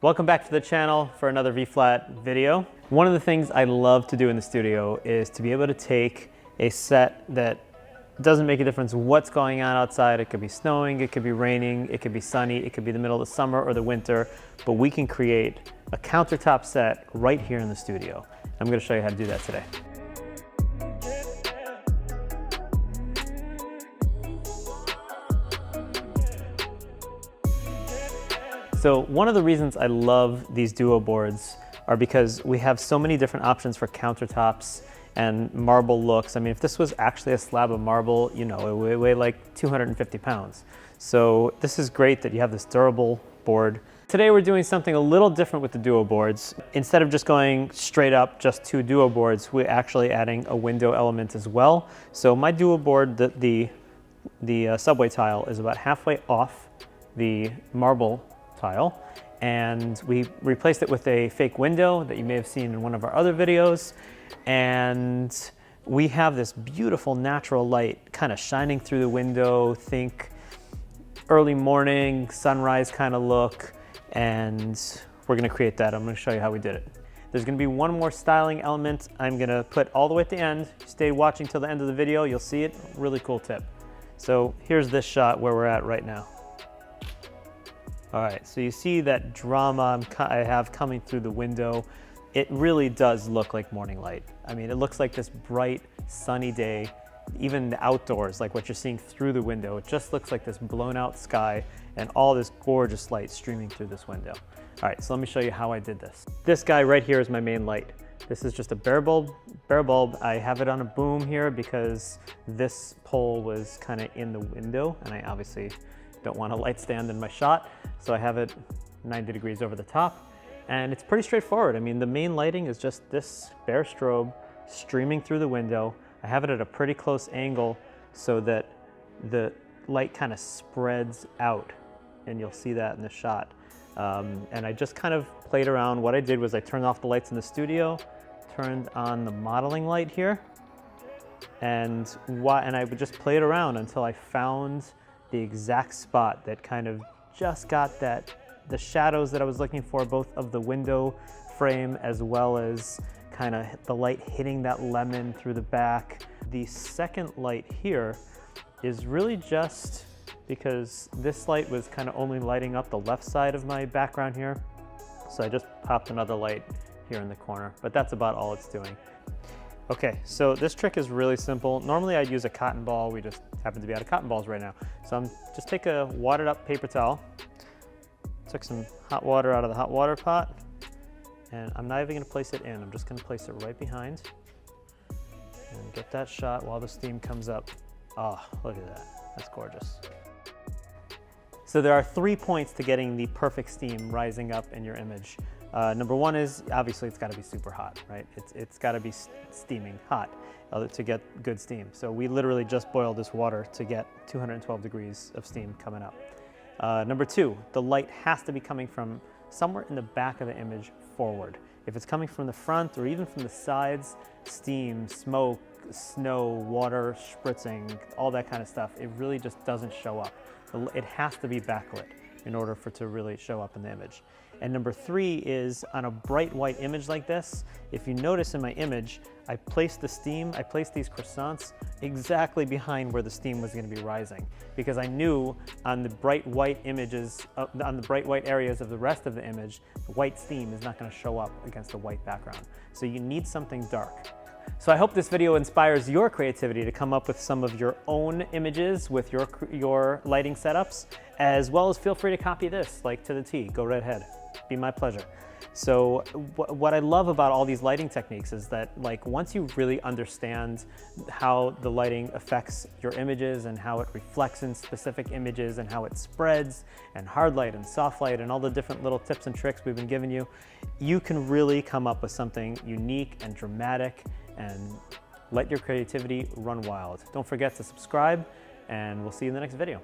Welcome back to the channel for another V-flat video. One of the things I love to do in the studio is to be able to take a set that doesn't make a difference what's going on outside. It could be snowing, it could be raining, it could be sunny, it could be the middle of the summer or the winter, but we can create a countertop set right here in the studio. I'm going to show you how to do that today. So one of the reasons I love these duo boards are because we have so many different options for countertops and marble looks. I mean, if this was actually a slab of marble, you know, it would weigh like 250 pounds. So this is great that you have this durable board. Today we're doing something a little different with the duo boards. Instead of just going straight up, just two duo boards, we're actually adding a window element as well. So my duo board, the subway tile is about halfway off the marble tile, and we replaced it with a fake window that you may have seen in one of our other videos, and we have this beautiful natural light kind of shining through the window. Think early morning sunrise kind of look, and we're going to create that. I'm going to show you how we did it. There's going to be one more styling element I'm going to put all the way at the end. Stay watching till the end of the video, you'll see it. Really cool tip. So here's this shot where we're at right now. All right, so you see that drama I have coming through the window. It really does look like morning light. I mean, it looks like this bright, sunny day, even the outdoors, like what you're seeing through the window. It just looks like this blown out sky and all this gorgeous light streaming through this window. All right, so let me show you how I did this. This guy right here is my main light. This is just a bare bulb. I have it on a boom here because this pole was kind of in the window, and I obviously don't want a light stand in my shot, so I have it 90 degrees over the top, and it's pretty straightforward. I mean, the main lighting is just this bare strobe streaming through the window. I have it at a pretty close angle so that the light kind of spreads out, and you'll see that in the shot. And I just kind of played around. What I did was I turned off the lights in the studio, turned on the modeling light here, and I would just play it around until I found the exact spot that kind of just got the shadows that I was looking for, both of the window frame as well as kind of the light hitting that lemon through the back. The second light here is really just because this light was kind of only lighting up the left side of my background here. So I just popped another light here in the corner, but that's about all it's doing. Okay, so this trick is really simple. Normally I'd use a cotton ball. We just happen to be out of cotton balls right now. So I'm just take a watered up paper towel, took some hot water out of the hot water pot, and I'm not even gonna place it in. I'm just gonna place it right behind and get that shot while the steam comes up. Oh, look at that, that's gorgeous. So there are 3 points to getting the perfect steam rising up in your image. Number one is, obviously it's gotta be super hot, right? It's gotta be steaming hot to get good steam. So we literally just boiled this water to get 212 degrees of steam coming up. Number two, the light has to be coming from somewhere in the back of the image forward. If it's coming from the front or even from the sides, steam, smoke, snow, water spritzing, all that kind of stuff, it really just doesn't show up. It has to be backlit in order for it to really show up in the image. And number three is on a bright white image like this, if you notice in my image, I placed the steam, I placed these croissants exactly behind where the steam was going to be rising, because I knew on the bright white images, on the bright white areas of the rest of the image, the white steam is not going to show up against a white background. So you need something dark. So I hope this video inspires your creativity to come up with some of your own images with your lighting setups, as well as feel free to copy this like to the T. Go right ahead. Be my pleasure. So what I love about all these lighting techniques is that, like, once you really understand how the lighting affects your images and how it reflects in specific images and how it spreads and hard light and soft light and all the different little tips and tricks we've been giving you, you can really come up with something unique and dramatic and let your creativity run wild. Don't forget to subscribe, and we'll see you in the next video.